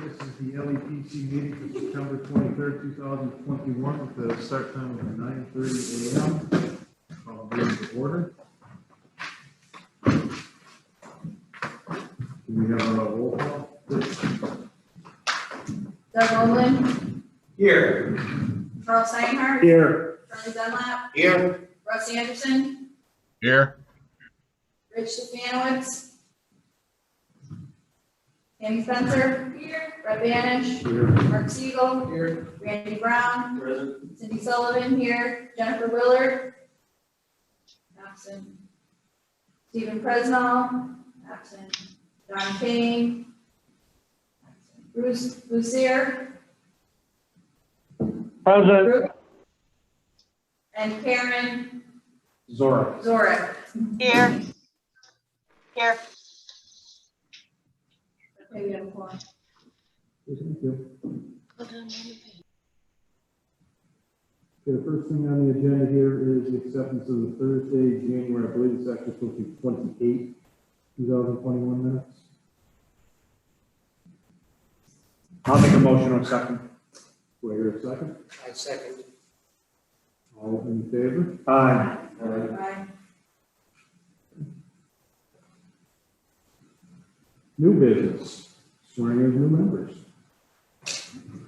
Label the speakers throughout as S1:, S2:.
S1: This is the LEPC meeting for September 23rd, 2021, with the start time of 9:30 a.m. Call the meeting to order. Do we have a roll call?
S2: Doug Olin,
S3: Here.
S2: Charles Steinhardt,
S1: Here.
S2: Charlie Dunlap,
S3: Here.
S2: Russ Anderson,
S4: Here.
S2: Rich Stefanowitz, Tammy Spencer, here, Brett Banish,
S1: Here.
S2: Mark Siegel,
S3: Here.
S2: Randy Brown,
S3: Present.
S2: Cindy Sullivan here, Jennifer Willard, absent, Stephen Presnell, absent, John Kane, absent. Bruce Lucier,
S5: Present.
S2: and Karen
S1: Zora.
S2: Zorek.
S6: Here. Here.
S2: Okay, we have a quorum.
S1: Thank you. Okay, the first thing on the agenda here is the acceptance of the Thursday, January, I believe it's actually supposed to be 28, 2021 minutes.
S5: I'll make a motion on second.
S1: Do I hear a second?
S3: I second.
S1: All in favor?
S5: Aye.
S2: Aye.
S1: New business, swearing in new members.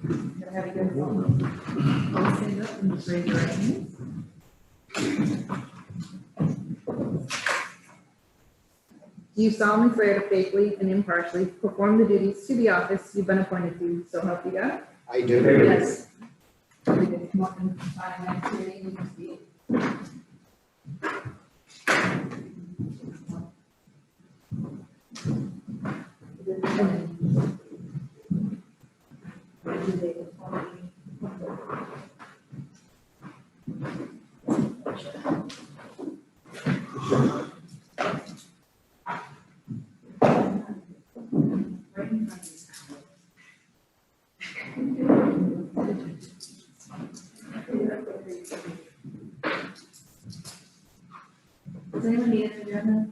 S2: Gonna have you guys all.
S7: I'll stand up and just raise your right hand. Do you solemnly swear to faithfully and impartially perform the duties to the office you've been appointed to, so help you God?
S3: I do.
S7: Yes. We can come up and sign next to you, you can speak.
S2: Does anyone need an agenda?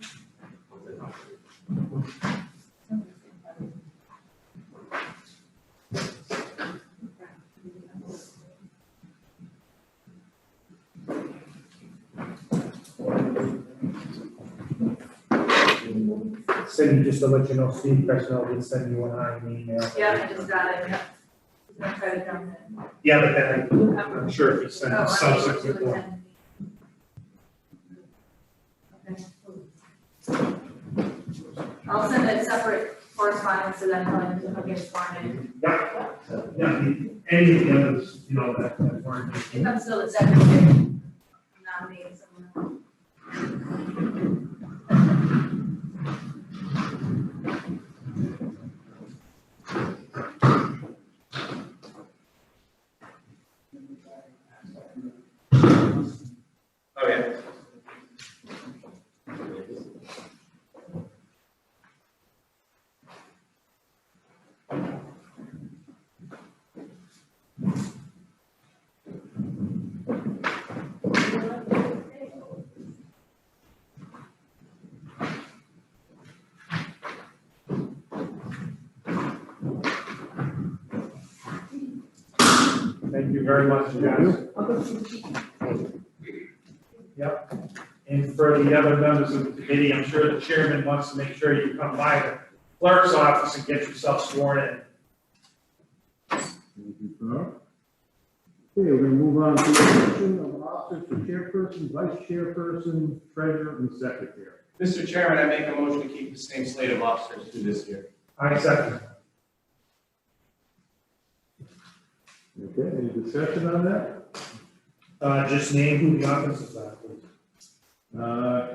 S5: Cindy, just to let you know, Steve Presnell did send you an email.
S2: Yeah, I just got it, yeah. Just gonna try to jump in.
S5: Yeah, but then I'm sure if he sent
S2: Oh,
S5: a
S2: I
S5: subsequent
S2: need to
S5: one.
S2: attend. Okay. I'll send a separate correspondence to them, when I get sworn in.
S5: Yeah, yeah, any of the others, you know, that weren't.
S2: If I'm still the secretary, nominating someone else.
S3: Oh, yeah.
S5: Thank you very much, guys. Yep. And for the other members of the committee, I'm sure the chairman wants to make sure you come by the clerk's office and get yourself sworn in.
S1: Thank you, Carl. Okay, we're gonna move on to the election of officers for chairperson, vice chairperson, treasurer, and secretary.
S3: Mr. Chairman, I make a motion to keep the same slate of officers through this year.
S5: I second.
S1: Okay, any discussion on that?
S5: Just name who the officers are, please.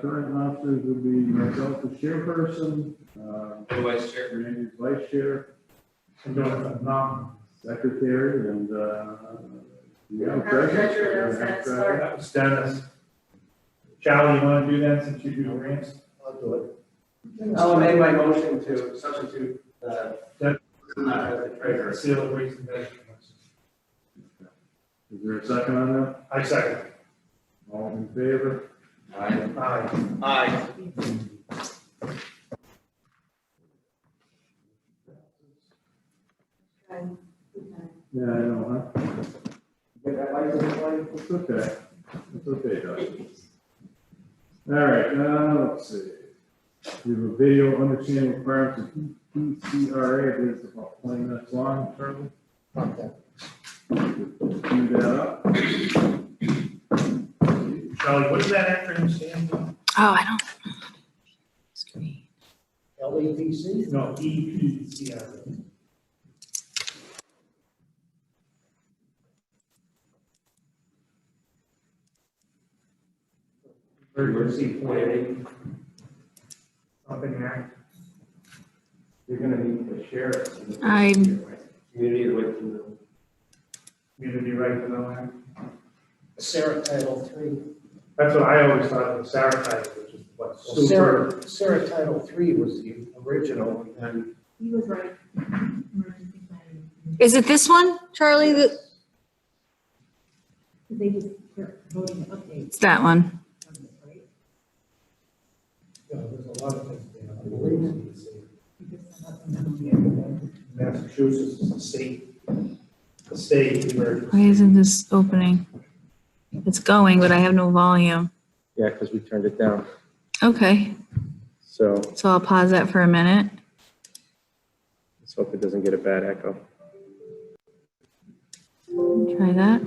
S1: Current officers would be myself as chairperson,
S3: The vice chair.
S1: Randy's vice chair,
S5: And don't, no,
S1: secretary, and, yeah,
S2: Treasurer, that's Clark.
S5: that was Dennis. Charlie, you want to do that since you do the grants?
S3: I'll do it. I'll amend my motion to substitute, as the treasurer.
S5: Seal of weights and measurements.
S1: is there a second on that?
S5: I second.
S1: All in favor?
S5: Aye.
S3: Aye.
S1: All right, let's see. We have a video understanding requirements of PCRA, I believe it's about 20 minutes long, Charlie. Do that up.
S5: Charlie, what does that acronym stand for?
S6: Oh, I don't. Screen.
S3: LEPC?
S5: No, EPCR. Emergency planning. Something act.
S3: You're gonna need the sheriff.
S6: I'm-
S3: Community right to know.
S5: Community right to know act.
S4: Sarah Title III.
S5: That's what I always thought of the Sarah which is what.
S4: Well, Sarah Title III was the original, and
S7: He was right. Emergency planning.
S6: Is it this one, Charlie?
S7: They just voting to update.
S6: It's that one.
S5: Yeah, there's a lot of things there. I
S4: believe
S5: believe Massachusetts is a state emergency.
S6: Why isn't this opening? It's going, but I have no volume.
S3: Yeah, because we turned it down.
S6: Okay,
S3: So
S6: so I'll pause that for a minute.
S3: let's hope it doesn't get a bad echo.
S6: Try that.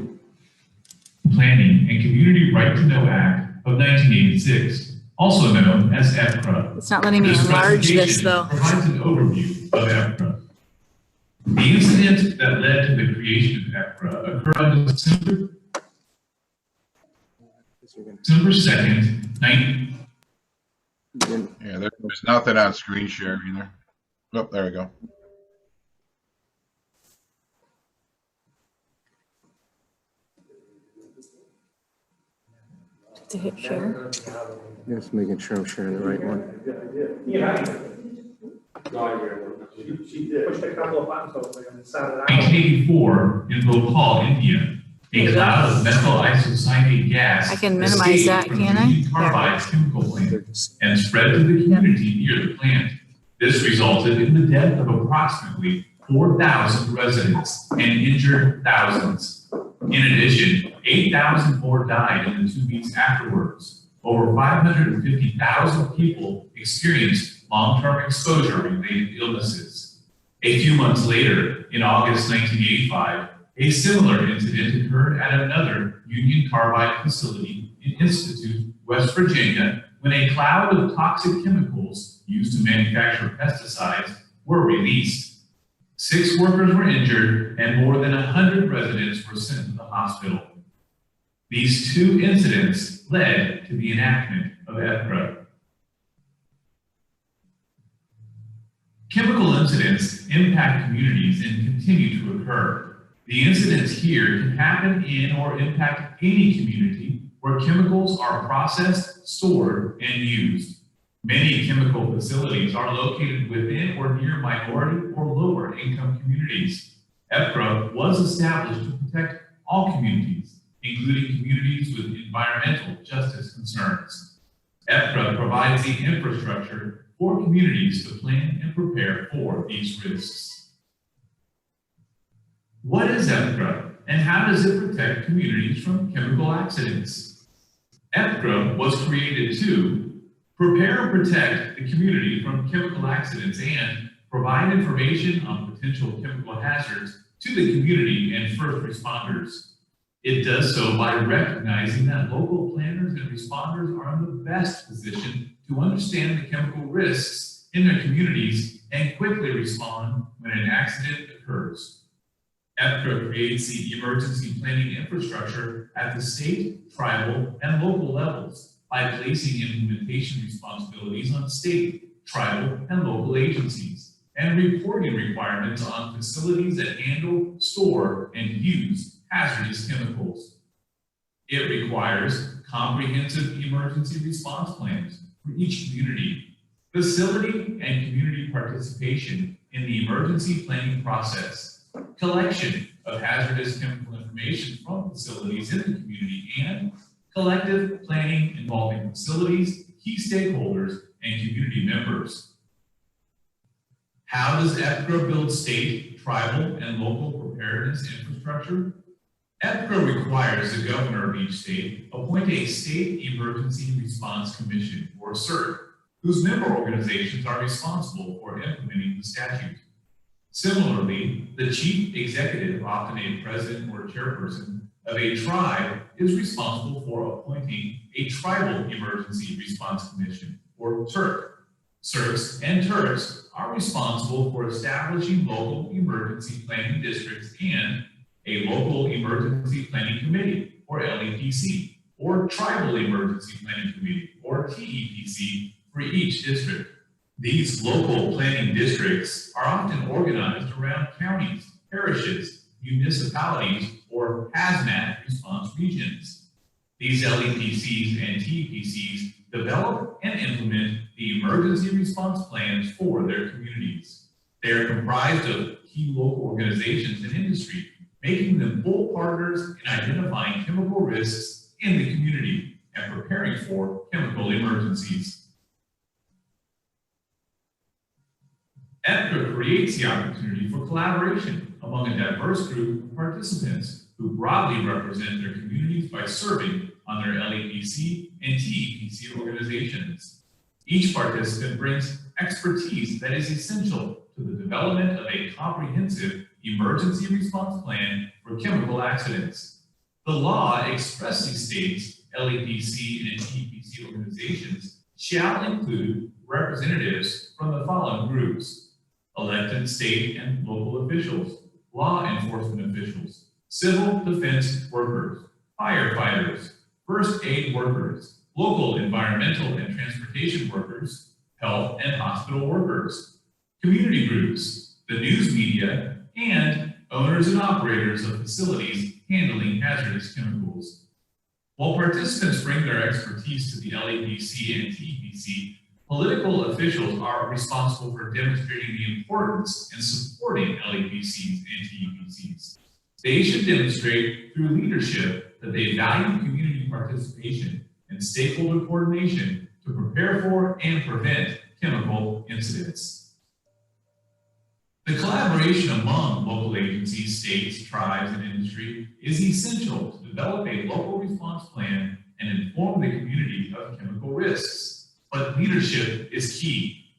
S8: Planning and Community Right to Know Act of 1986, also known as EPCRA.
S6: It's not letting me
S8: This
S6: enlarge this
S8: presentation
S6: though.
S8: provides an overview of EPCRA. The incident that led to the creation of EPCRA occurred on December 2nd,
S9: Yeah, there's nothing on screen share either. Oh, there we go.
S6: To hit share.
S3: Just making sure I'm sharing the right one.
S5: Yeah. She did. Pushed a couple of buttons over on the side of the house.
S8: 1984 in Bhopal, India. A cloud of methyl isocyanate gas
S6: I can minimize that,
S8: escaped from
S6: can I?
S8: Union Carbide's chemical plant and spread to the community near the plant. This resulted in the death of approximately 4,000 residents and injured thousands. In addition, 8,000 more died in the 2 weeks afterwards. Over 550,000 people experienced long-term exposure-related illnesses. A few months later, in August 1985, a similar incident occurred at another Union Carbide facility in Institute, West Virginia, when a cloud of toxic chemicals used to manufacture pesticides were released. 6 workers were injured and more than 100 residents were sent to the hospital. These 2 incidents led to the enactment of EPCRA. Chemical incidents impact communities and continue to occur. The incidents here can happen in or impact any community where chemicals are processed, stored, and used. Many chemical facilities are located within or near minority or lower income communities. EPCRA was established to protect all communities, including communities with environmental justice concerns. EPCRA provides the infrastructure for communities to plan and prepare for these risks. What is EPCRA and how does it protect communities from chemical accidents? EPCRA was created to prepare and protect the community from chemical accidents and provide information on potential chemical hazards to the community and first responders. It does so by recognizing that local planners and responders are in the best position to understand the chemical risks in their communities and quickly respond when an accident occurs. EPCRA creates the emergency planning infrastructure at the state, tribal, and local levels by placing implementation responsibilities on state, tribal, and local agencies, and reporting requirements on facilities that handle, store, and use hazardous chemicals. It requires comprehensive emergency response plans for each community, facility and community participation in the emergency planning process, collection of hazardous chemical information from facilities in the community, and collective planning involving facilities, key stakeholders, and community members. How does EPCRA build state, tribal, and local preparedness infrastructure? EPCRA requires the governor of each state appoint a State Emergency Response Commission, or CERC, whose member organizations are responsible for implementing the statute. Similarly, the chief executive, often a president or chairperson of a tribe, is responsible for appointing a Tribal Emergency Response Commission, or TERC. CERCs and TERCs are responsible for establishing local emergency planning districts and a Local Emergency Planning Committee, or LEPC, or Tribal Emergency Planning Committee, or TEPC, for each district. These local planning districts are often organized around counties, parishes, municipalities, or hazmat response regions. These LEPCs and TEPCs develop and implement the emergency response plans for their communities. They are comprised of key local organizations and industry, making them full partners in identifying chemical risks in the community and preparing for chemical emergencies. EPCRA creates the opportunity for collaboration among a diverse group of participants who broadly represent their communities by serving on their LEPC and TEPC organizations. Each participant brings expertise that is essential to the development of a comprehensive emergency response plan for chemical accidents. The law expressly states LEPC and TEPC organizations shall include representatives from the following groups: elected state and local officials, law enforcement officials, civil defense workers, firefighters, first aid workers, local environmental and transportation workers, health and hospital workers, community groups, the news media, and owners and operators of facilities handling hazardous chemicals. While participants bring their expertise to the LEPC and TEPC, political officials are responsible for demonstrating the importance and supporting LEPCs and TEPCs. They should demonstrate through leadership that they value community participation and stakeholder coordination to prepare for and prevent chemical incidents. The collaboration among local agencies, states, tribes, and industry is essential to develop a local response plan and inform the community of chemical risks. But leadership is key.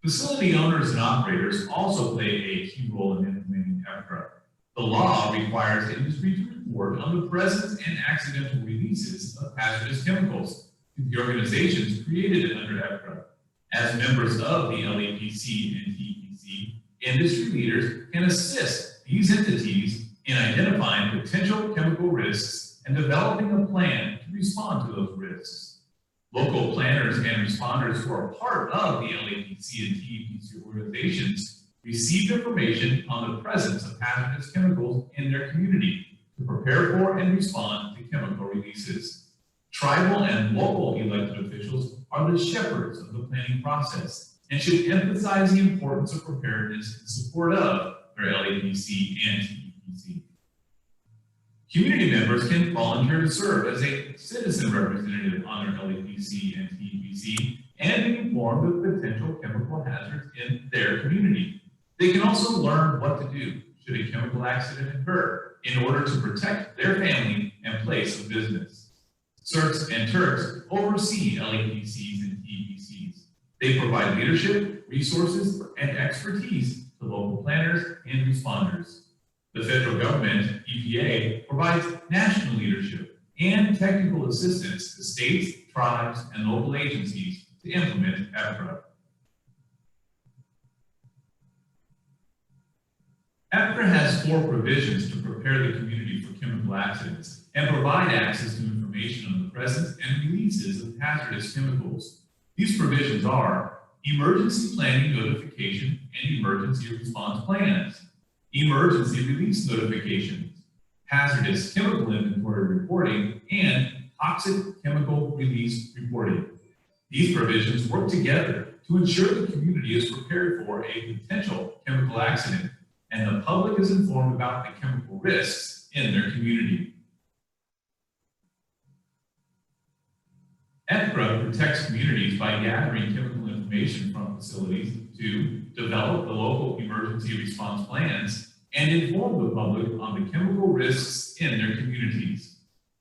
S8: Facility owners and operators also play a key role in implementing EPCRA. The law requires industry to report on the presence and accidental releases of hazardous chemicals to the organizations created under EPCRA. As members of the LEPC and TEPC, industry leaders can assist these entities in identifying potential chemical risks and developing a plan to respond to those risks. Local planners and responders who are part of the LEPC and TEPC organizations receive information on the presence of hazardous chemicals in their community to prepare for and respond to chemical releases. Tribal and local elected officials are the shepherds of the planning process and should emphasize the importance of preparedness in support of their LEPC and TEPC. Community members can volunteer to serve as a citizen representative on their LEPC and TEPC and be informed of potential chemical hazards in their community. They can also learn what to do should a chemical accident occur in order to protect their family and place of business. CERCs and TERCs oversee LEPCs and TEPCs. They provide leadership, resources, and expertise to local planners and responders. The federal government, EPA, provides national leadership and technical assistance to states, tribes, and local agencies to implement EPCRA. EPCRA has 4 provisions to prepare the community for chemical accidents and provide access to information on the presence and releases of hazardous chemicals. These provisions are emergency planning notification and emergency response plans, emergency release notifications, hazardous chemical inventory reporting, and toxic chemical release reporting. These provisions work together to ensure the community is prepared for a potential chemical accident and the public is informed about the chemical risks in their community. EPCRA protects communities by gathering chemical information from facilities to develop the local emergency response plans and inform the public on the chemical risks in their communities.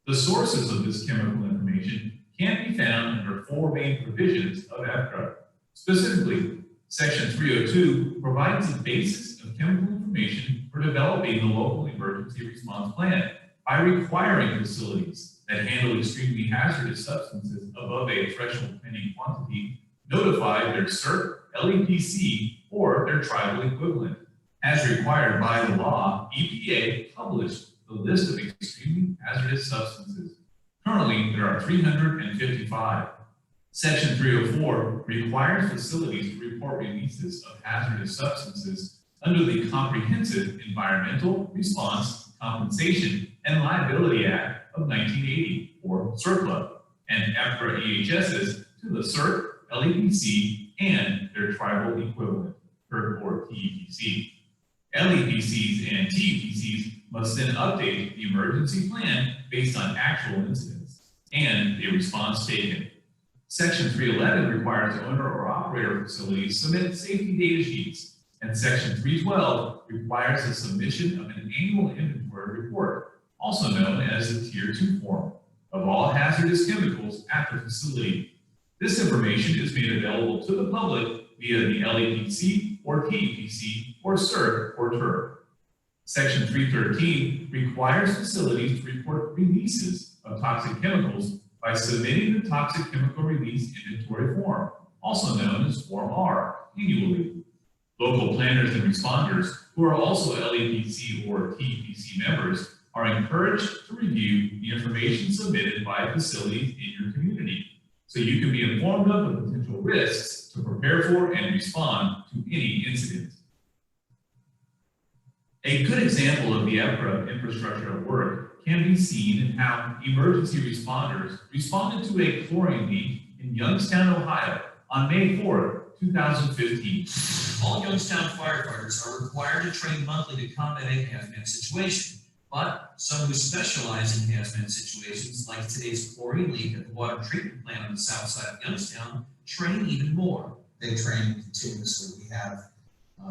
S8: The sources of this chemical information can be found under 4 main provisions of EPCRA. Specifically, Section 302 provides the basis of chemical information for developing the local emergency response plan by requiring facilities that handle extremely hazardous substances above a threshold pending quantity notify their CERT, LEPC, or their tribal equivalent. As required by the law, EPA published the list of extremely hazardous substances. Currently, there are 355. Section 304 requires facilities to report releases of hazardous substances under the Comprehensive Environmental Response, Compensation, and Liability Act of 1980, or CERCLA, and EPCRA EHSs to the CERT, LEPC, and their tribal equivalent, PERT or TEPC. LEPCs and TEPCs must then update the emergency plan based on actual incidents and the response taken. Section 311 requires owner or operator facilities submit safety data sheets, and Section 312 requires the submission of an annual inventory report, also known as the Tier 2 form, of all hazardous chemicals at the facility. This information is made available to the public via the LEPC or TEPC or CERT or TERP. Section 313 requires facilities to report releases of toxic chemicals by submitting the toxic chemical release inventory form, also known as Form R, annually. Local planners and responders, who are also LEPC or TEPC members, are encouraged to review the information submitted by facilities in your community, so you can be informed of the potential risks to prepare for and respond to any incident. A good example of the EPCRA infrastructure at work can be seen in how emergency responders responded to a chlorine leak in Youngstown, Ohio on May 4, 2015.
S10: All Youngstown firefighters are required to train monthly to combat a hazmat situation, but some who specialize in hazmat situations, like today's chlorine leak at the water treatment plant on the south side of Youngstown, train even more.
S11: They train continuously. We have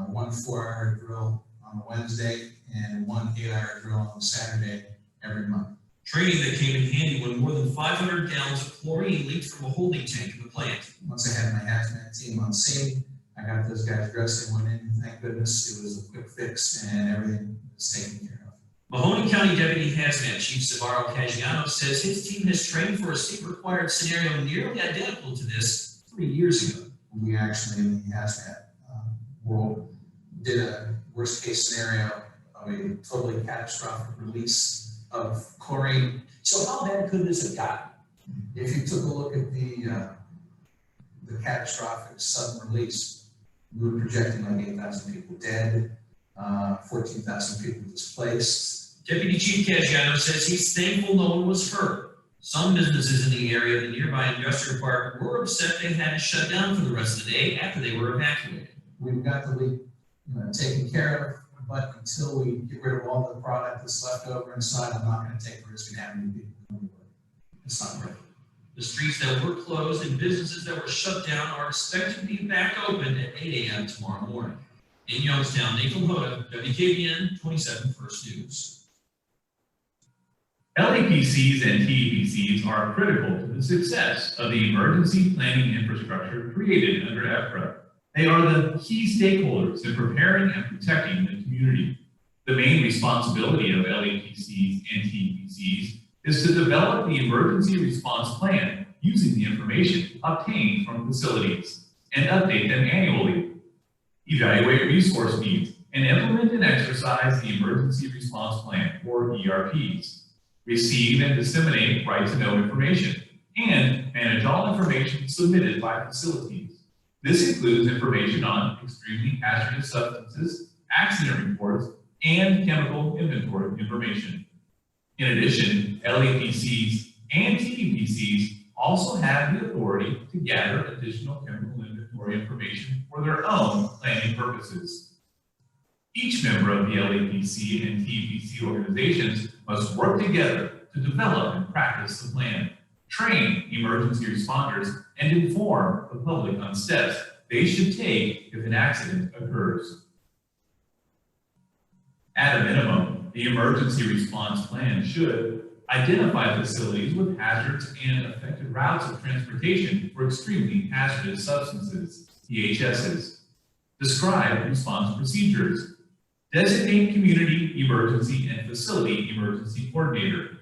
S11: one 4-hour drill on a Wednesday and one 8-hour drill on a Saturday every month.
S10: Training that came in handy when more than 500 gallons of chlorine leaked from a holding tank in the plant.
S11: Once I had my hazmat team on scene, I got those guys dressed, they went in, thank goodness, it was a quick fix and everything was taken care of.
S10: Mahoney County Deputy Hazmat Chief Savaro Caggiano says his team has trained for a state-required scenario nearly identical to this 3 years ago.
S11: We actually, in the hazmat world, did a worst-case scenario of a totally catastrophic release of chlorine.
S10: So how bad could this have gotten?
S11: If you took a look at the catastrophic sudden release, we were projecting like 8,000 people dead, 14,000 people displaced.
S10: Deputy Chief Caggiano says he's thankful no one was hurt. Some businesses in the area of the nearby industrial park were upset they had to shut down for the rest of the day after they were evacuated.
S11: We've got the leak taken care of, but until we get rid of all the product that's left over inside, I'm not going to take the risk of having people come to work. It's not right.
S10: The streets that were closed and businesses that were shut down are expected to be back open at 8 a.m. tomorrow morning. In Youngstown, Nathan Hoda, WKBN 27 First News.
S8: LEPCs and TEPCs are critical to the success of the emergency planning infrastructure created under EPCRA. They are the key stakeholders in preparing and protecting the community. The main responsibility of LEPCs and TEPCs is to develop the emergency response plan using the information obtained from facilities and update them annually, evaluate resource needs, and implement and exercise the emergency response plan, or ERPs, receive and disseminate right-to-know information, and manage all information submitted by facilities. This includes information on extremely hazardous substances, accident reports, and chemical inventory information. In addition, LEPCs and TEPCs also have the authority to gather additional chemical inventory information for their own planning purposes. Each member of the LEPC and TEPC organizations must work together to develop and practice the plan, train emergency responders, and inform the public on steps they should take if an accident occurs. At a minimum, the emergency response plan should identify facilities with hazards and affected routes of transportation for extremely hazardous substances, EHSs. Describe response procedures. Designate community emergency and facility emergency coordinator.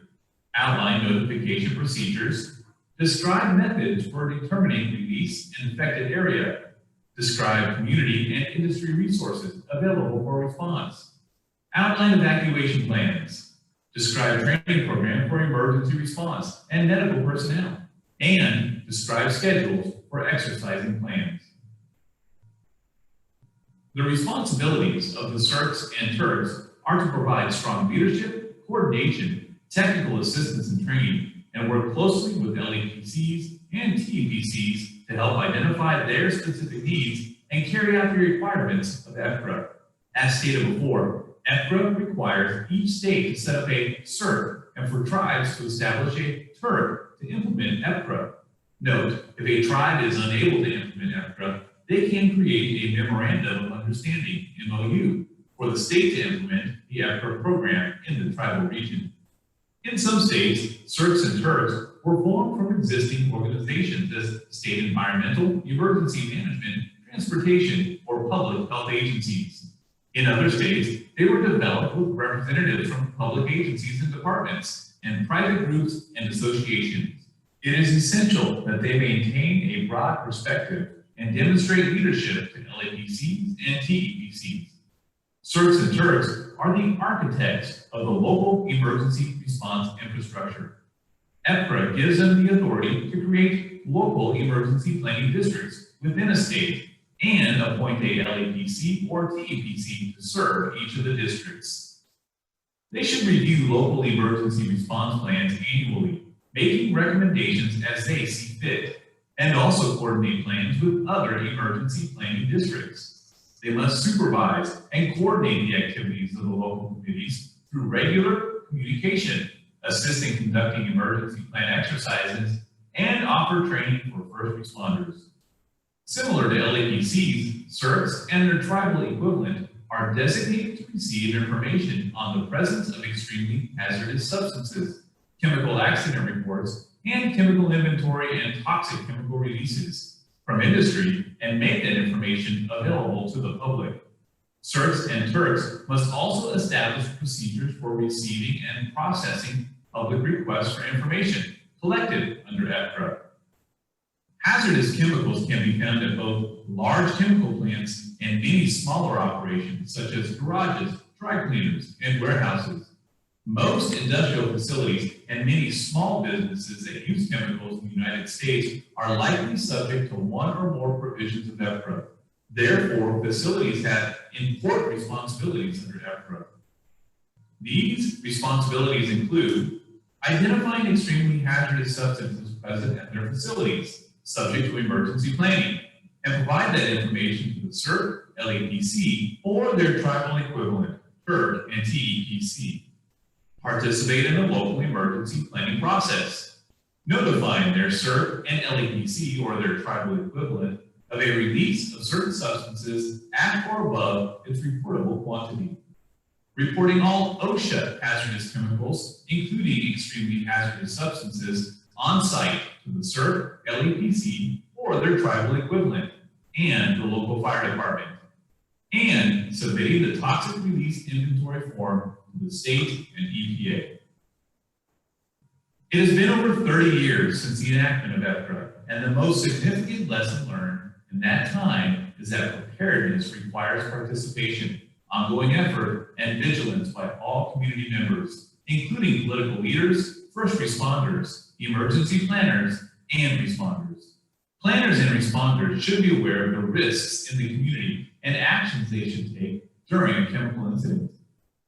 S8: Outline notification procedures. Describe methods for determining release in affected area. Describe community and industry resources available for response. Outline evacuation plans. Describe training program for emergency response and medical personnel. And describe schedules for exercising plans. The responsibilities of the CERTs and TERTs are to provide strong leadership, coordination, technical assistance and training, and work closely with LEPCs and TEPCs to help identify their specific needs and carry out the requirements of EPCRA. As stated before, EPCRA requires each state to set up a CERT and for tribes to establish a TERT to implement EPCRA. Note, if a tribe is unable to implement EPCRA, they can create a Memorandum of Understanding, MOU, for the state to implement the EPCRA program in the tribal region. In some states, CERTs and TERTs were formed from existing organizations as state environmental, emergency management, transportation, or public health agencies. In other states, they were developed with representatives from public agencies and departments and private groups and associations. It is essential that they maintain a broad perspective and demonstrate leadership to LEPCs and TEPCs. CERTs and TERTs are the architects of the local emergency response infrastructure. EPCRA gives them the authority to create local emergency planning districts within a state and appoint a LEPC or TEPC to serve each of the districts. They should review local emergency response plans annually, making recommendations as they see fit, and also coordinate plans with other emergency planning districts. They must supervise and coordinate the activities of the local committees through regular communication, assist in conducting emergency plan exercises, and offer training for first responders. Similar to LEPCs, CERTs and their tribal equivalent are designated to receive information on the presence of extremely hazardous substances, chemical accident reports, and chemical inventory and toxic chemical releases from industry and make that information available to the public. CERTs and TERTs must also establish procedures for receiving and processing public requests for information collected under EPCRA. Hazardous chemicals can be found at both large chemical plants and many smaller operations, such as garages, dry cleaners, and warehouses. Most industrial facilities and many small businesses that use chemicals in the United States are likely subject to one or more provisions of EPCRA. Therefore, facilities have important responsibilities under EPCRA. These responsibilities include identifying extremely hazardous substances present at their facilities, subject to emergency planning, and provide that information to the CERT, LEPC, or their tribal equivalent, TERT and TEPC. Participate in the local emergency planning process, notifying their CERT and LEPC or their tribal equivalent of a release of certain substances at or above its reportable quantity. Reporting all OSHA hazardous chemicals, including extremely hazardous substances, on site to the CERT, LEPC, or their tribal equivalent, and the local fire department, and submitting the toxic release inventory form to the state and EPA. It has been over 30 years since the enactment of EPCRA, and the most significant lesson learned in that time is that preparedness requires participation, ongoing effort, and vigilance by all community members, including political leaders, first responders, emergency planners, and responders. Planners and responders should be aware of the risks in the community and actions they should take during a chemical incident.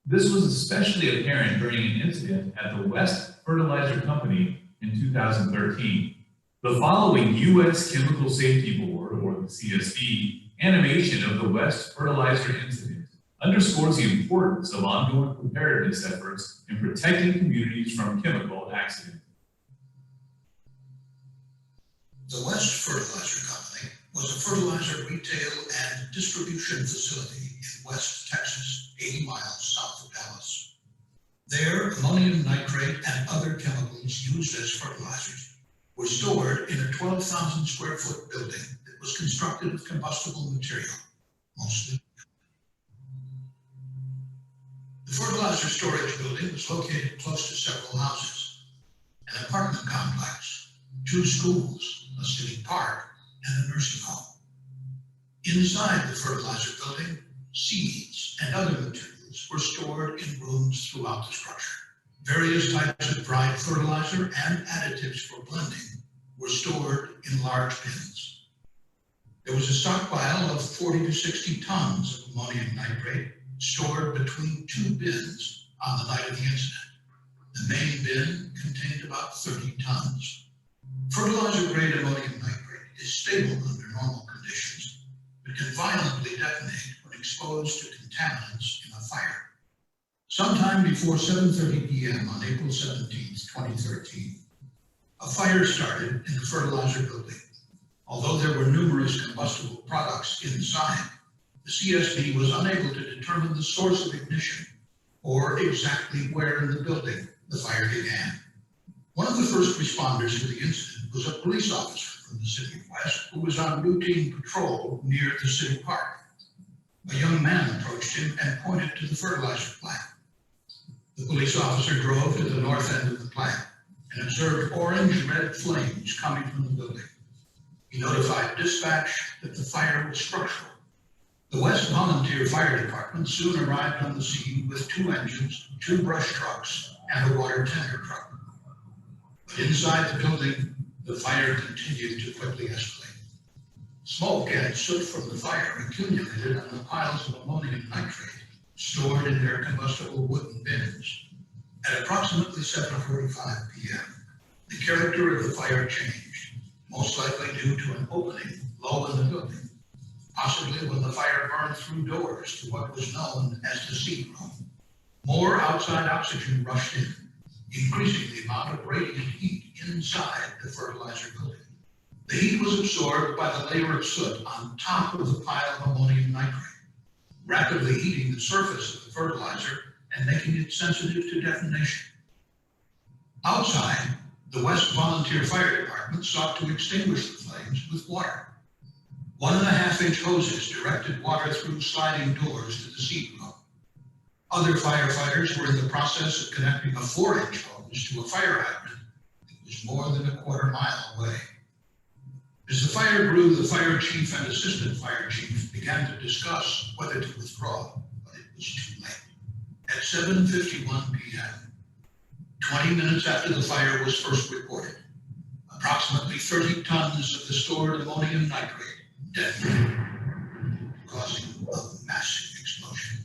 S8: This was especially apparent during an incident at the West Fertilizer Company in 2013. The following U.S. Chemical Safety Board, or the CSB, animation of the West Fertilizer incident underscores the importance of ongoing preparedness efforts in protecting communities from chemical accidents.
S12: The West Fertilizer Company was a fertilizer retail and distribution facility in West Texas, 80 miles south There, ammonium nitrate and other chemicals used as fertilizers were stored in a 12,000 square foot building that was constructed of combustible material, mostly. The fertilizer storage building was located close to several houses, an apartment complex, 2 schools, a city park, and a nursing home. Inside the fertilizer building, seeds and other materials were stored in rooms throughout the structure. Various types of dried fertilizer and additives for blending were stored in large bins. There was a stockpile of 40 to 60 tons of ammonium nitrate stored between 2 bins on the night of the incident. The main bin contained about 30 tons. Fertilizer-grade ammonium nitrate is stable under normal conditions, but can violently detonate when exposed to contaminants in a fire. Sometime before 7:30 p.m. on April 17, 2013, a fire started in the fertilizer building. Although there were numerous combustible products inside, the CSB was unable to determine the source of ignition or exactly where in the building the fire began. One of the first responders to the incident was a police officer from the city of West who was on routine patrol near the city park. A young man approached him and pointed to the fertilizer plant. The police officer drove to the north end of the plant and observed orange-red flames coming from the building. He notified dispatch that the fire was structural. The West Volunteer Fire Department soon arrived on the scene with 2 engines, 2 brush trucks, and a water tanker truck. But inside the building, the fire continued to quickly escalate. Smoke and soot from the fire accumulated on the piles of ammonium nitrate stored in their combustible wooden bins. At approximately 7:45 p.m., the character of the fire changed, most likely due to an opening low in the building, possibly when the fire burned through doors to what was known as the seed room. More outside oxygen rushed in, increasing the amount of radiant heat inside the fertilizer building. The heat was absorbed by the layer of soot on top of the pile of ammonium nitrate, rapidly heating the surface of the fertilizer and making it sensitive to detonation. Outside, the West Volunteer Fire Department sought to extinguish the flames with water. 1.5-inch hoses directed water through sliding doors to the seed room. Other firefighters were in the process of connecting a 4-inch hose to a fire hydrant that was more than a quarter mile away. As the fire grew, the fire chief and assistant fire chief began to discuss whether to withdraw, but it was too late. At 7:51 p.m., 20 minutes after the fire was first reported, approximately 30 tons of the stored ammonium nitrate detonated, causing a massive explosion.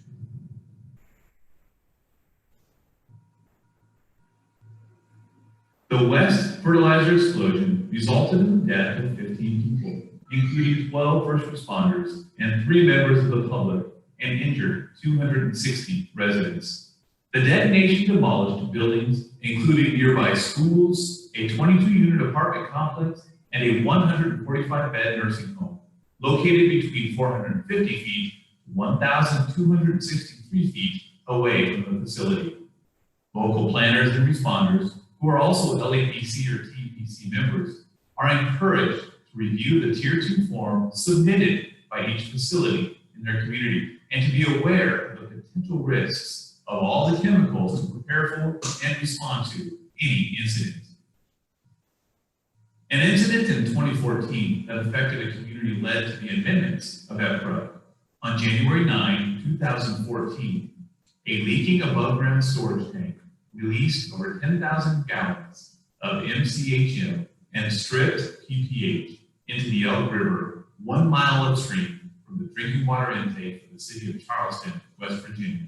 S8: The West fertilizer explosion resulted in the death of 15 people, including 12 first responders and 3 members of the public, and injured 260 residents. The detonation demolished buildings, including nearby schools, a 22-unit apartment complex, and a 145-bed nursing home, located between 450 feet to 1,263 feet away from the facility. Local planners and responders, who are also LAPC or TPC members, are encouraged to review the Tier 2 form submitted by each facility in their community and to be aware of the potential risks of all the chemicals to prepare for and respond to any incident. An incident in 2014 that affected a community led to the amendments of EPRA. On January 9, 2014, a leaking above-ground storage tank released over 10,000 gallons of MCHM and stripped PPH into the Elk River 1 mile upstream from the drinking water intake of the city of Charleston, West Virginia.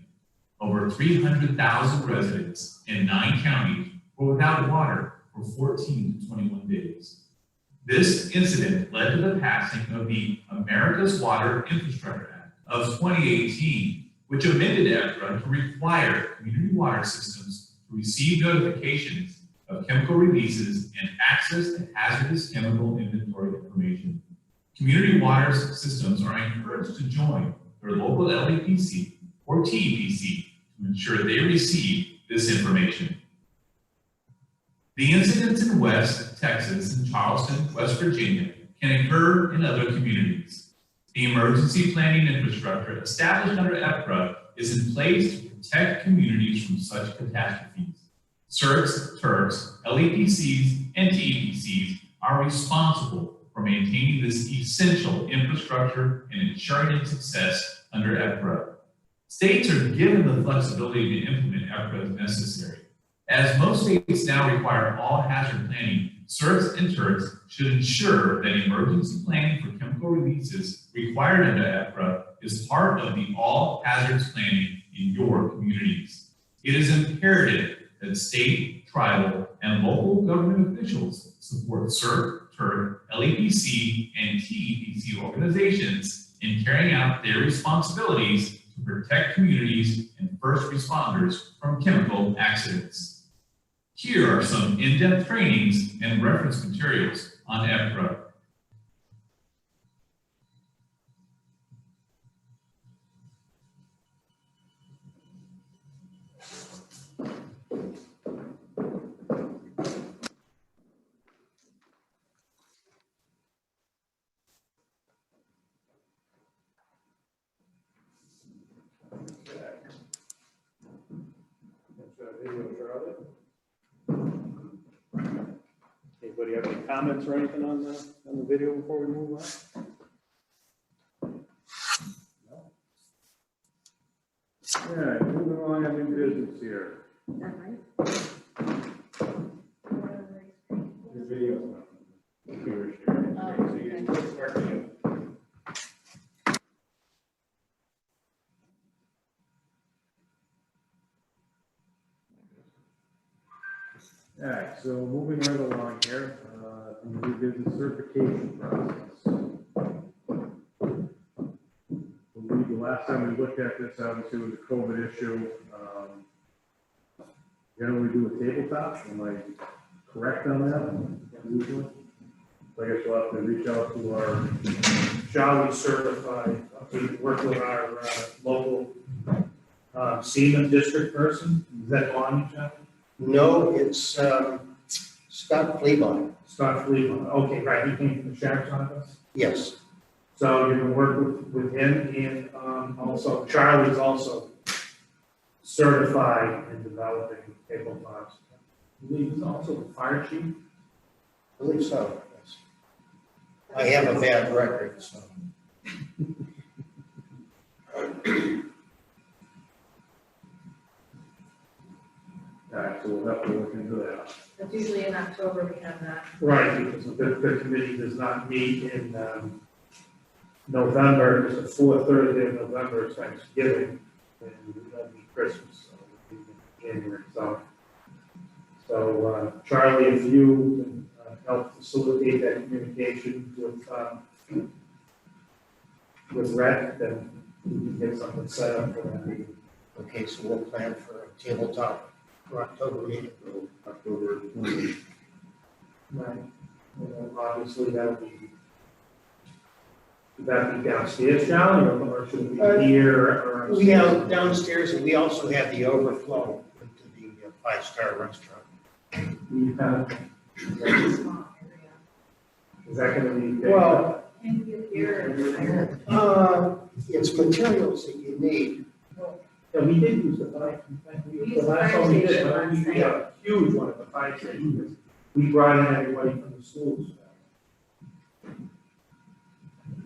S8: Over 300,000 residents in 9 counties were without water for 14 to 21 days. This incident led to the passing of the America's Water Infrastructure Act of 2018, which amended EPRA to require community water systems to receive notifications of chemical releases and access to hazardous chemical inventory information. Community water systems are encouraged to join their local LAPC or TEPC to ensure they receive this information. The incidents in West Texas and Charleston, West Virginia can occur in other communities. The emergency planning infrastructure established under EPRA is in place to protect communities from such catastrophes. CERTs, TERCs, LEPCs, and TEPCs are responsible for maintaining this essential infrastructure and ensuring its success under EPRA. States are given the flexibility to implement EPRA as necessary. As most states now require all hazard planning, CERTs and TERCs should ensure that emergency planning for chemical releases required under EPRA is part of the all hazards planning in your communities. It is imperative that state, tribal, and local government officials support CERT, TERC, LEPC, and TEPC organizations in carrying out their responsibilities to protect communities and first responders from chemical accidents. Here are some in-depth trainings and reference materials on EPRA.
S1: Anybody have any comments or anything on the video before we move on? No? Yeah, moving along, I'm in business here.
S7: Is that right?
S1: Your video's not. Computer sharing. So you can start again. All right, so moving right along here, in the new business certification process. I believe the last time we looked at this, obviously, was a COVID issue. Generally do a tabletop, am I correct on that? Usually? So I guess we'll have to reach out to our
S5: Jolly certified, we work with our local Seaman district person. Is that on you, Jeff?
S4: No, it's Scott Fleabon.
S5: Scott Fleetwood. Okay, right, he came from the sheriff's office.
S4: Yes.
S5: So you can work with him, and also Charlie's also certified in developing tabletops. I believe he's also the fire chief.
S4: I believe so, yes. I have a bad record, so.
S1: All right, so we'll have to look into that.
S2: That's usually in October we have that.
S5: Right, because the committee does not meet in November, because the fourth Thursday of November is Thanksgiving, and that'll be Christmas, so it'll be in January, so Charlie, if you can help facilitate that communication with Rec, then we can get something set up for that meeting.
S4: Okay, so we'll plan for a tabletop for October meeting.
S1: October 20th.
S5: Right. Obviously, would that be downstairs, Charlie, or should it be here or?
S4: We have downstairs, and we also have the overflow into the five-star restaurant.
S5: You have, is that gonna be? big?
S4: Well,
S2: Can you hear?
S4: it's materials that you need.
S5: Yeah, we did use the fire.
S2: We used the
S5: last
S2: fire
S5: one we did,
S2: station
S5: but we
S2: last
S5: had a huge one at the fire station. We brought in everybody from the schools.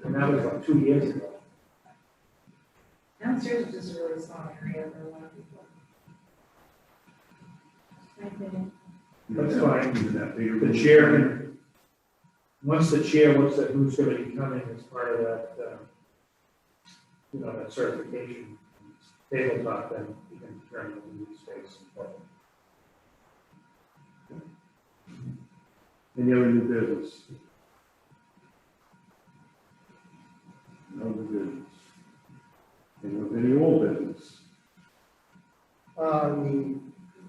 S5: And that was like 2 years ago.
S2: Downstairs is just a really small area for a lot of people.
S5: That's fine.
S1: Even that bigger.
S5: The chair, once the chair looks at who's gonna be coming as part of that, that certification tabletop, then you can determine the need space.
S1: Any other new business? No new business. Any old business?
S4: The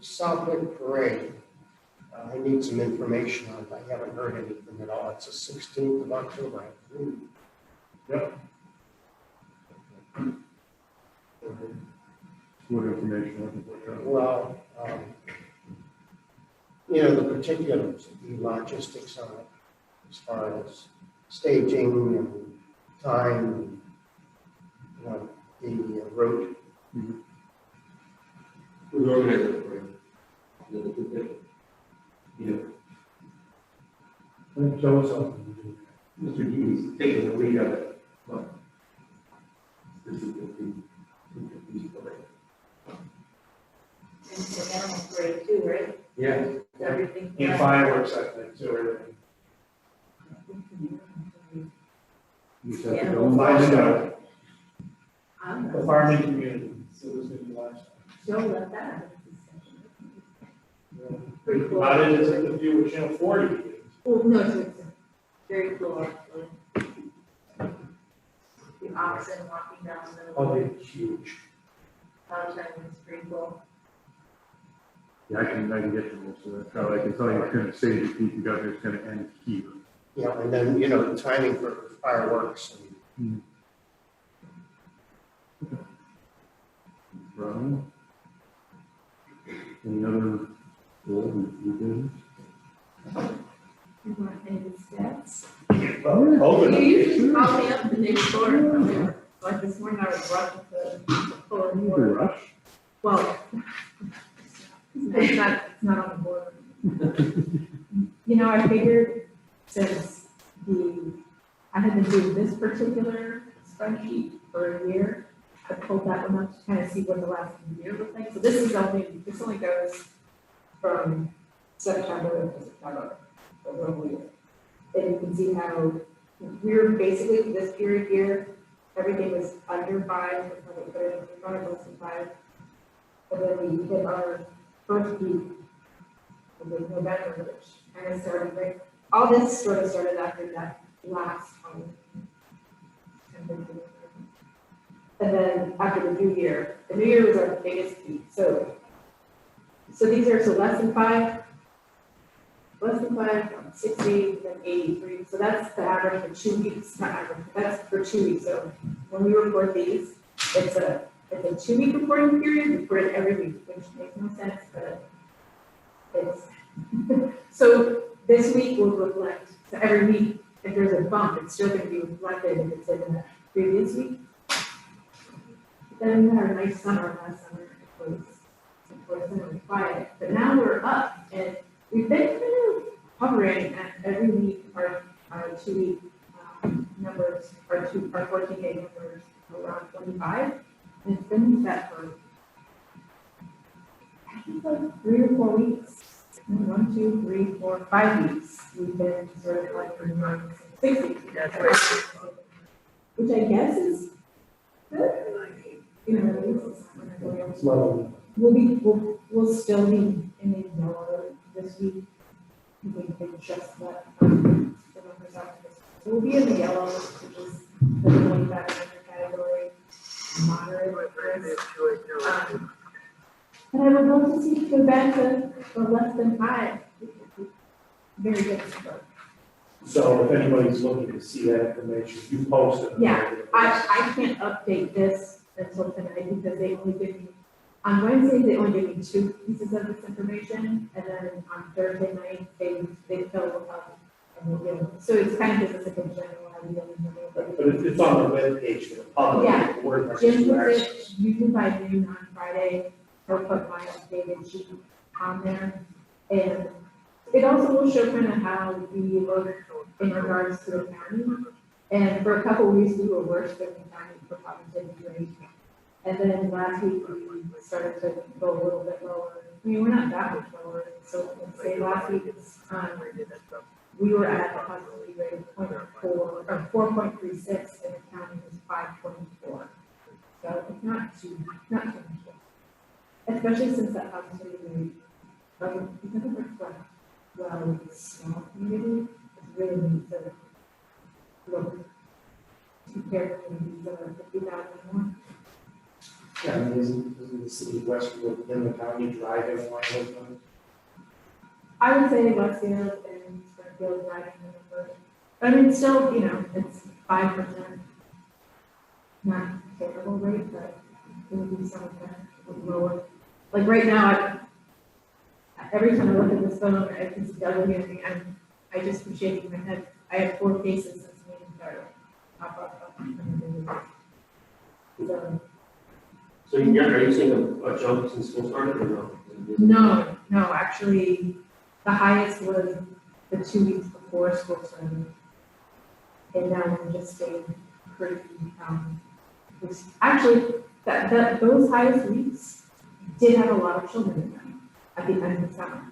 S4: Southwick Parade, I need some information on it. I haven't heard anything at all. It's the 16th of October, I believe.
S5: Yep.
S1: what information I can put down.
S4: Well, the particulars, the logistics on it, as far as staging and time, and, the route.
S3: Who's organizing it for you? You.
S1: Show us something.
S3: Mr. Gee's taking the lead of it. But this is
S2: And so animal parade too, right?
S3: Yeah.
S2: Everything.
S5: And fireworks, I think, too, everything.
S1: You said
S2: Yeah.
S1: the
S5: We'll
S1: dome.
S5: find out.
S2: I'm
S5: The
S2: not
S5: farming community, so this is gonna be last
S2: sure let that out of discussion. Pretty
S5: time.
S2: cool.
S5: About it is in the view with Channel 40.
S2: Well, no, it's very cool, actually. The oxen walking down the middle.
S5: Oh, they're huge.
S2: It's pretty cool.
S1: Yeah, I can get you most of that. So I can tell you it's gonna say the peak you got there, it's gonna end here.
S4: Yeah, and then, the timing for fireworks and
S1: Brian? Any other business?
S2: You want any stats?
S5: Open.
S2: You usually call me up the day before, like this morning I was rushing to pull a new
S1: You do
S2: order.
S1: rush.
S2: Well, it's not on the board. I figured since I had been doing this particular spreadsheet for a year, I pulled that one up to kind of see what the last year looked like. So this only goes from September to September, over a year. And you can see how we're basically this period here, everything was under 5, but it was less than 5. And then we hit our first peak in November, which kind of started right. All this sort of started after that last one. And then after the new year was our biggest peak. So these are less than 5, 60, then 83. So that's the average for 2 weeks, not average, that's for 2 weeks. So when we report these, it's a 2-week reporting period, we report it every week, which makes no sense, but it's, so this week will reflect, so every week, if there's a bump, it's still gonna be reflected if it's in the previous week. Then we had a nice summer last summer, it was quiet, but now we're up, and we've been kind of hovering at every week, our 2-week numbers, our 14-day numbers around 25. And it's been that for, I think, like 3 or 4 weeks. 1, 2, 3, 4, 5 weeks. We've been sort of like around 6 weeks. Which I guess is good. We'll still be in the yellow this week. We can just let the numbers out. So we'll be in the yellow, which is the 25 category. Moderate risk. And I would love to see it go back to less than 5. Very good.
S5: So if anybody's looking to see that information, you post it.
S2: Yeah, I can't update this until tonight because they only give me, on Wednesday, they only give me 2 pieces of this information. And then on Thursday night, they fill up and they give, so it's kind of just like a general idea.
S5: But it's on the webpage for the public.
S2: Yeah.
S5: Word
S2: Jim
S5: versus
S2: puts it usually by noon on Friday, he'll put my updated sheet on there. And it also will show kind of how we look in regards to the county. And for a couple of weeks, we were worse than the county for positivity rate. And then last week, we started to go a little bit lower. I mean, we're not that much lower. So let's say last week, we were at a positivity rate of 0.4 or 4.36, and the county was 5.4. So it's not too much. Especially since that positivity rate doesn't reflect well with the small community. It's really neat to look, compare communities that are 50,000 more.
S5: Yeah, I mean, isn't the city of Westwood within the county driving along with them?
S2: I would say Westfield and Springfield driving the number. But I mean, still, it's 5%. Not terrible rate, but it would be so much better. was lower. Like right now, every time I look at this phone, I can see double anything, I just keep shaking my head. I have 4 cases since the meeting started. Up. So,
S3: So are you seeing a jump since school started or no?
S2: no, actually, the highest was the 2 weeks before school started. And now we're just staying pretty, actually, those highest weeks did have a lot of children in them at the end of the summer.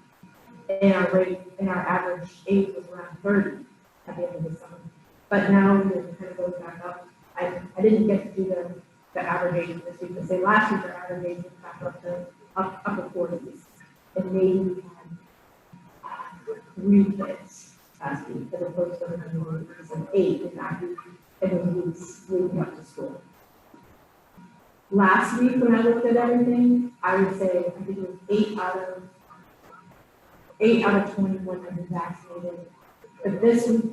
S2: And our average age was around 30 at the end of the summer. But now we're kind of going back up. I didn't get to do the average age this week, but say last week our average age was back up to upper 40s. And maybe we had 3 kids last week as opposed to the 8 in that week, and then weeks leading up to school. Last week when I looked at everything, I would say I think it was 8 out of 21 have been vaccinated. But this week,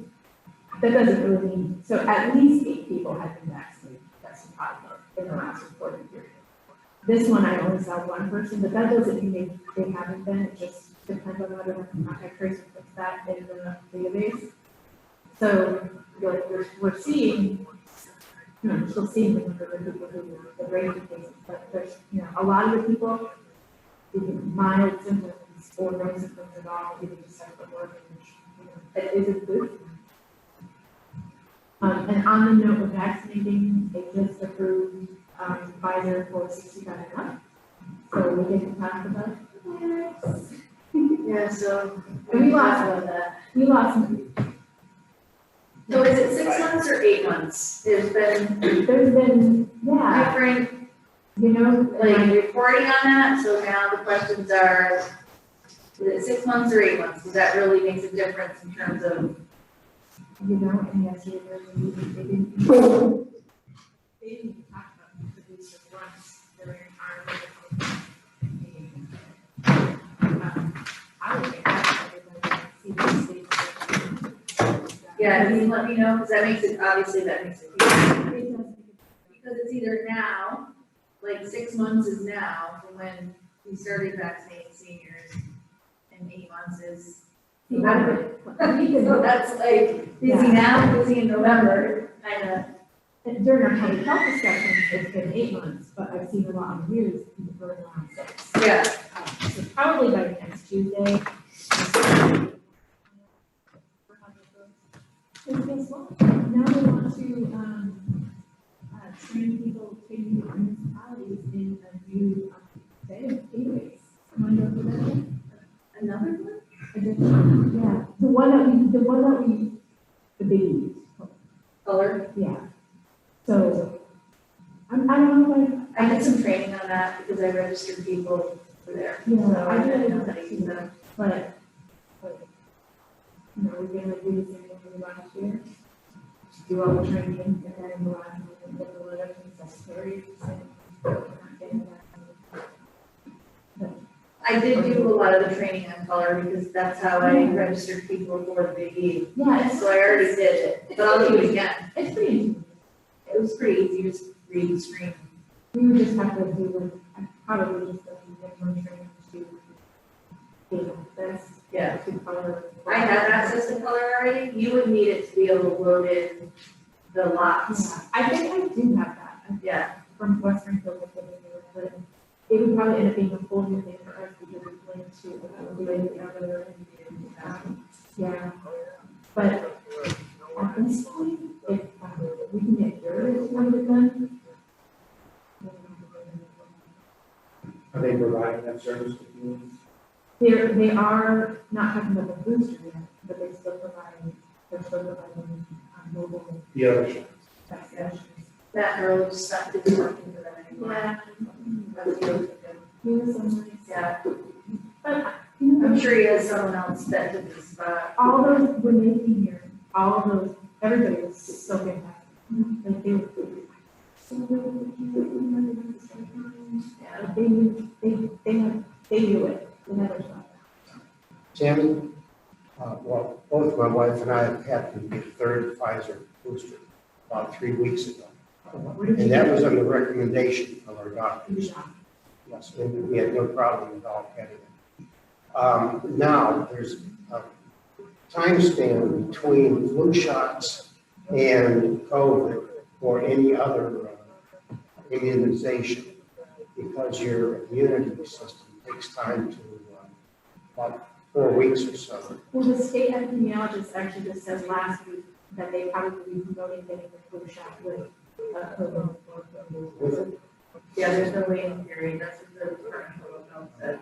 S2: that doesn't really mean, so at least 8 people have been vaccinated. That's positive in the last reporting period. This one, I only saw 1 person, but that doesn't mean they haven't been. It just depends on whether the contact tracing puts that in the database. So we're seeing, we're still seeing the number of people who are the rate of cases, but there's, a lot of the people with mild symptoms or no symptoms at all, even just have to work, it is a good thing. And on the note of vaccinating, they just approved Pfizer for 65 and up. So we get to talk about it.
S13: Yeah, so
S2: And we lost
S13: about that.
S2: We lost.
S13: So is it 6 months or 8 months? There's been
S2: Yeah.
S13: different,
S2: Like
S13: reporting on that, so now the questions are, is it 6 months or 8 months? Because that really makes a difference in terms of,
S2: and yesterday they didn't talk about the booster once during our meeting. I would think that's everybody see the state.
S13: yeah, can you let me know? Because that makes it, obviously that makes it easier. Because it's either now, like 6 months is now, from when we started vaccinating seniors, and 8 months is November. So that's like busy now, busy in November, kind of.
S2: And during our public health discussions, it's been 8 months, but I've seen a lot of news for around 6.
S13: Yeah.
S2: So probably by next Tuesday. And guess what? Now we want to train people, train municipalities in a new database. Want to go for that one?
S13: Another one?
S2: Yeah, the one that we, the baby.
S13: Color?
S2: Yeah. So, I don't know,
S13: I did some training on that because I registered people for there.
S2: Yeah,
S13: So
S2: I did
S13: know
S2: that
S13: how to use them.
S2: but, we're gonna do the same thing we did last year. Do all the training and then go out and put the letter to the secretary.
S13: I did do a lot of the training on color because that's how I registered people for the Big E.
S2: Yeah,
S13: So I already did it, but I'll do it again.
S2: It's pretty easy.
S13: It was pretty easy, just read the screen.
S2: We would just have to do, probably just one training to do this.
S13: Yeah.
S2: To color.
S13: I have access to color already. You would need it to be able to load in the lots.
S2: Yeah, I think I do have that.
S13: Yeah.
S2: From Western Field, but it would probably end up being a whole new thing for us because it's linked to the other. Yeah. But at this point, if we can get yours number done.
S5: Are they providing that service to communities?
S2: They are not talking about the booster yet, but they're still providing mobile
S5: The other shots.
S2: vaccinations.
S13: That early stuff isn't working for them anymore.
S2: Yeah.
S13: That's really good.
S2: Here's some nice.
S13: Yeah.
S2: But,
S13: I'm sure he has someone else that did this,
S2: all those, when they came here, all of those, everybody was so fantastic. Like they were so yeah, they knew it. They never stopped.
S4: Tammy, well, both my wife and I had the 3rd Pfizer booster about 3 weeks ago. And that was on the recommendation of our doctors. Yes, we had no problem with all getting it. Now, there's a time span between flu shots and COVID or any other immunization, because your immunity system takes time to, about 4 weeks or so.
S2: Well, the state epidemiologist actually just said last week that they probably be promoting getting the flu shot with COVID.
S13: Yeah, there's no waiting period, that's what the Department of Public Health said.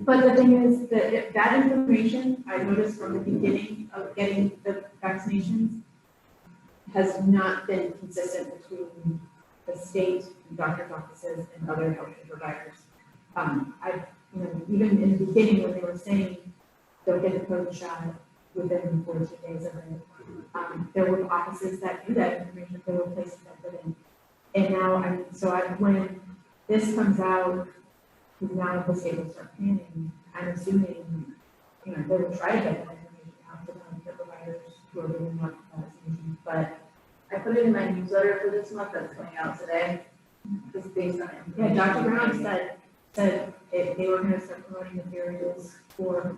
S2: But the thing is that that information, I noticed from the beginning of getting the vaccinations, has not been consistent between the state, doctor's offices, and other healthcare providers. Even in the beginning when they were saying they'll get the COVID shot within 14 days of it, there were offices that knew that information, there were places that didn't. And now, when this comes out, because now the state will start planning, I'm assuming, they will try to get that information out to the healthcare providers who are doing more vaccinations, but
S13: I put it in my newsletter for this month that's coming out today, just based on it.
S2: yeah, Dr. Brown said they were gonna start promoting materials for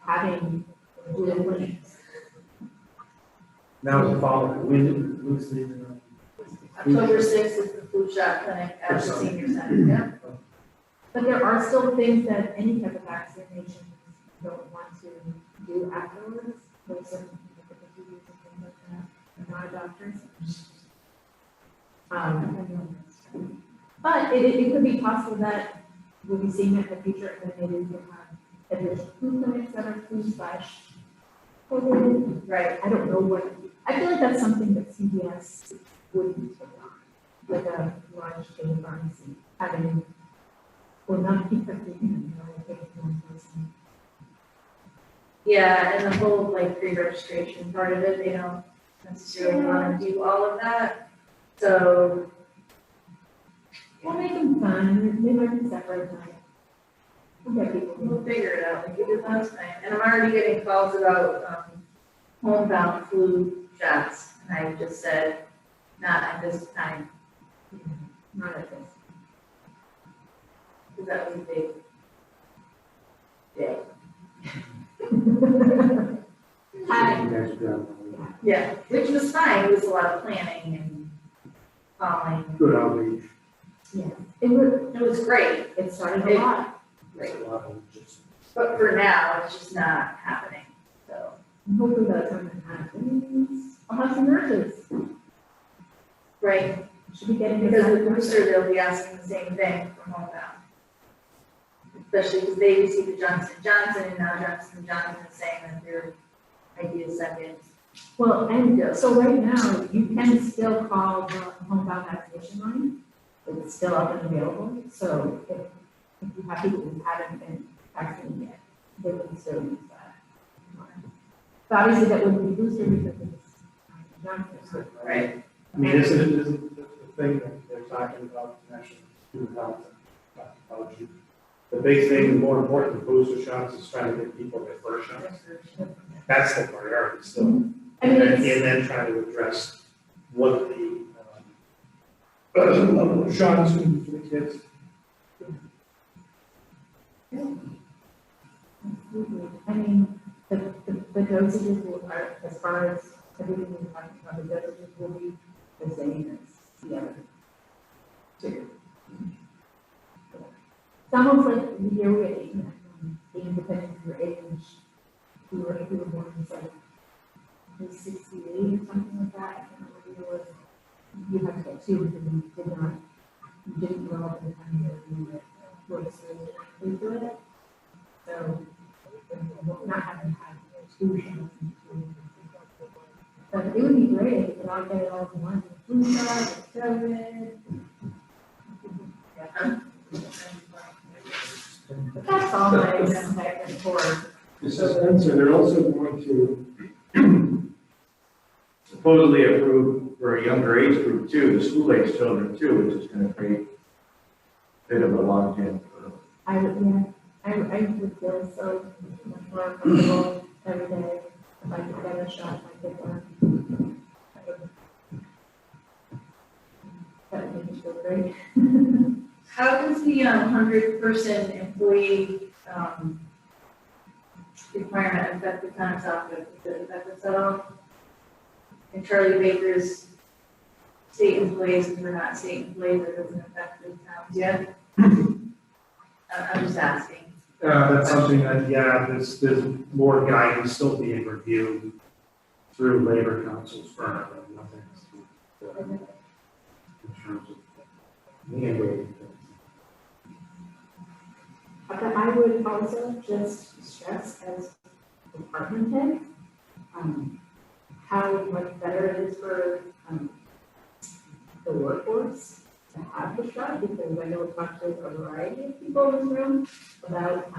S2: having dual clinics.
S3: Now the following, when is the,
S13: October 6th is the flu shot clinic at the senior center, yeah.
S2: But there are still things that any type of vaccination don't want to do afterwards. There's certain things and things like that, and not doctors. But it could be possible that we'll be seeing it in the future, and then maybe we can have additional flu clinics that are flu/COVID.
S13: Right.
S2: I don't know what, I feel like that's something that CVS wouldn't take on, like a large chain pharmacy, having, or not keep the taking one person.
S13: Yeah, and the whole like pre-registration part of it, they don't necessarily want to do all of that. So,
S2: We'll make them fun, they might be separate time. We'll get people.
S13: we'll figure it out like we did last night. And I'm already getting calls about homebound flu shots, and I just said, not at this time,
S2: Not at this.
S13: because that was a big day.
S2: Hi.
S3: you guys do?
S13: Yeah, which was fine, it was a lot of planning and calling.
S3: Good outreach.
S2: Yeah, it was
S13: great,
S2: it started a lot.
S3: There's a lot of just.
S13: But for now, it's just not happening, so.
S2: Hopefully that's when it happens. I'll have some nurses.
S13: Right,
S2: Should be getting.
S13: because with booster, they'll be asking the same thing from homebound. Especially because they received the Johnson & Johnson, and now Johnson & Johnson is saying that their idea is second.
S2: Well, and so right now, you can still call the homebound vaccination line. It's still up and available, so if you have people who haven't been vaccinated yet, they can still use that. But obviously that wouldn't be booster because it's Johnson.
S13: Right.
S3: I mean, isn't the thing that they're talking about, National Institute of Health and Technology? The big thing, the more important than booster shots is trying to get people their first shots. That's the priority still.
S2: I mean,
S3: And then try to address what the level of shots for the kids.
S2: I mean, the dosages will, as far as everything we're talking about, the dosages will be the same as the other two. It's almost like the year we're being dependent on your age. We were born in like 68 or something like that. I can't remember what year it was. You had to get two because you didn't grow up in the time that you were through it. So, not having had two shots. But it would be great if we could all get it all at once. Flu shot, COVID. But that's all my impact for.
S3: Mrs. Spencer, they're also going to supposedly approve for a younger age group too, the school age children too, which is gonna create a bit of a logjam for them.
S2: I would feel so much more comfortable every day if I could get a shot like this one. That would make me feel great.
S13: How does the 100-person employee requirement affect the town's office? Does it affect us at all? And Charlie Baker's state employees, if we're not state employees, it doesn't affect the towns yet? I'm just asking.
S5: That's something that, yeah, there's more guidance still being reviewed through labor councils firm and nothing. In terms of mandating things.
S2: But I would also just stress as department head, how much better it is for, the workforce to have the shot, because I know we talked to a variety of people in this room about,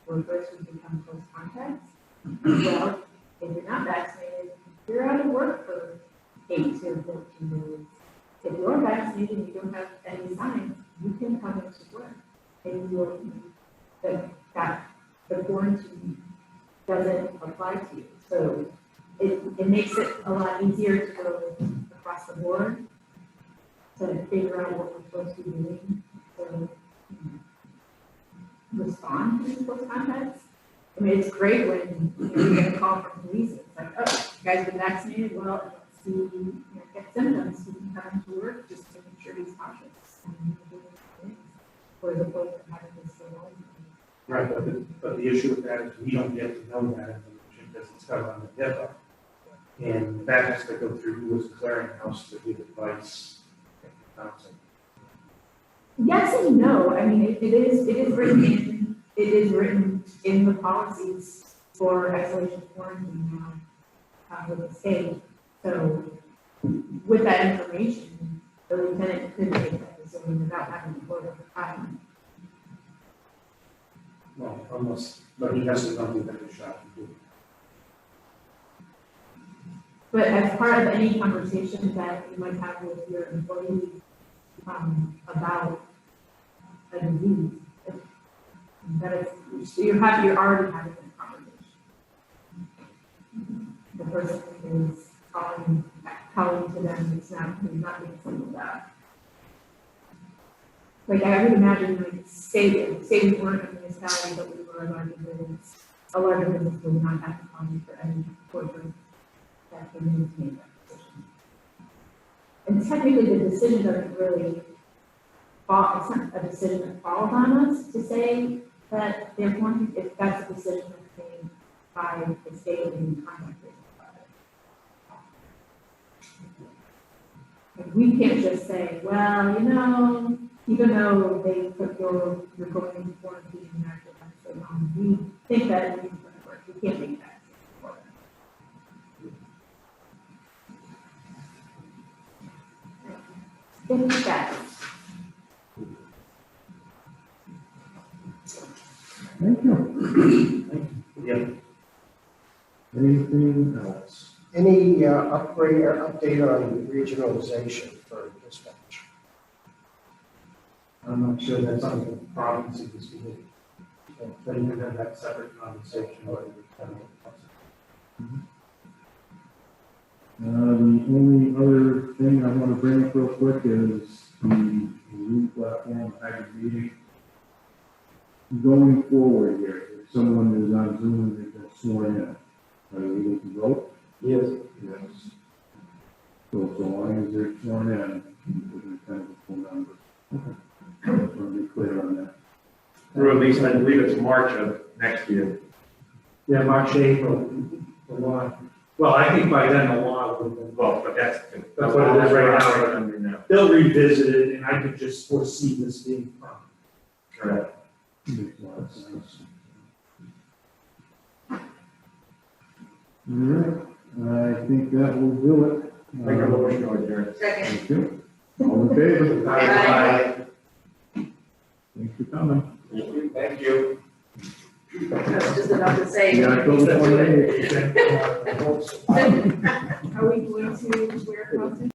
S2: workers who become close contacts. Well, if you're not vaccinated, you're out of work for 8 to 14 days. If you're vaccinated and you don't have any signs, you can come into work. And you're, that the quarantine doesn't apply to you. So it makes it a lot easier to go across the board to figure out what we're supposed to be doing to respond to these close contacts. I mean, it's great when you get a call from police, it's like, oh, you guys been vaccinated, well, let's see, you know, get symptoms, you can come into work, just to make sure he's cautious. And doing things, whereas opposed to having this so long.
S5: Right, but the issue with that is we don't get to know that information because it's covered on the HIPAA. And that has to go through who is the clearinghouse to give advice.
S2: Yes and no, I mean, it is written in the policies for isolation quarantine now, with the state. So with that information, the lieutenant could make that decision without having to go to the department.
S5: Well, but he has to come with a shot.
S2: But as part of any conversation that you might have with your employees, about a disease, that is, you're already having a conversation. The person is calling to them, it's not being singled out. Like, I would imagine, like, say we weren't a municipality, but we were a larger business, would not have to come for any corporate that came in to make that decision. And technically, the decision doesn't really fall, it's not a decision that falls on us to say that they're going to, if that's a decision that's made by the state and contractors about it. And we can't just say, well, you know, even though they put you're going into quarantine and actually have to stay home, we think that it's going to work. We can't make that decision for them. Think that.
S1: Thank you.
S5: Yeah.
S1: Anything else?
S4: Any upgrade or update on regionalization for dispatch?
S5: I'm not sure that's on the province of this committee. Then you can have that separate conversation.
S1: The only other thing I want to bring up real quick is the new platform hybrid meeting. Going forward here, if someone is on Zoom and they've been sworn in, are they able to vote?
S3: Yes.
S1: Yes. So long as they're sworn in, we're kind of a full number. Okay. I want to be clear on that.
S3: Through at least, I believe it's March of next year.
S5: Yeah, March, April, the law. Well, I think by then the law would have been.
S3: Well, but that's
S5: what it is right now.
S3: now.
S5: They'll revisit it, and I could just foresee this being from.
S3: Correct.
S1: Makes a lot of sense. All right, I think that will do it.
S3: Make a motion to adjourn.
S13: Second.
S1: Thank you. All in favor?
S13: Aye.
S1: Thanks for coming.
S3: Thank you.
S13: That's just enough to say.
S1: Yeah, October 28th.
S2: Are we going to wear costumes?